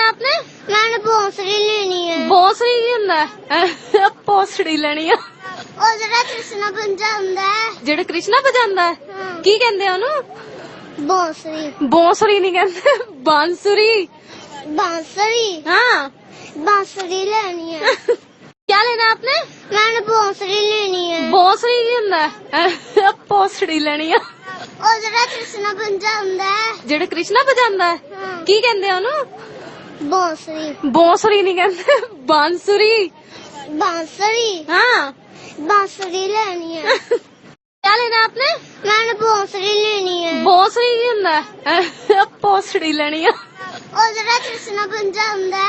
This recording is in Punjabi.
लेना आपने? मैंने बांसुरी लेनी है। बांसुरी की ਹੁੰਦਾ ਹੈ ਪੌਸੜੀ ਲੈਣੀ ਆ ਉਹ ਜਿਹੜਾ ਕ੍ਰਿਸ਼ਨ ਵਜਾਉਂਦਾ ਹੈ। ਜਿਹੜਾ ਕ੍ਰਿਸ਼ਨਾ ਵਜਾਉਂਦਾ ਹੈ ਹਾਂ। ਕੀ ਕਹਿੰਦੇ ਆ ਉਹਨੂੰ? ਬਾਂਸੁਰੀ। ਬਾਂਸੁਰੀ ਨਹੀਂ ਕਹਿੰਦੇ ਬਾਂਸੁਰੀ। बांसुरी। हाँ बांसुरी लेनी है। क्या लेना है आपने? मैंने बांसुरी लेनी है। बांसुरी की ਹੁੰਦਾ ਹੈ ਪੌਸੜੀ ਲੈਣੀ ਆ ਉਹ ਜਿਹੜਾ ਕ੍ਰਿਸ਼ਨ ਵਜਾਉਂਦਾ ਹੈ। ਜਿਹੜਾ ਕ੍ਰਿਸ਼ਨਾ ਵਜਾਉਂਦਾ ਹੈ ਹਾਂ। ਕੀ ਕਹਿੰਦੇ ਆ ਉਹਨੂੰ? बांसुरी। ਬਾਂਸੁਰੀ ਨਹੀਂ ਕਹਿੰਦੇ ਬਾਂਸੁਰੀ। बांसुरी। हाँ बांसुरी लेनी है। क्या लेना है आपने? मैंने बांसुरी लेनी है। ਬਾਂਸੁਰੀ ਕੀ ਹੁੰਦਾ ਹੈ ਪੌਸੜੀ ਲੈਣੀ ਆ ਉਹ ਜਿਹੜਾ ਕ੍ਰਿਸ਼ਨ ਵਜਾਉਂਦਾ ਹੈ।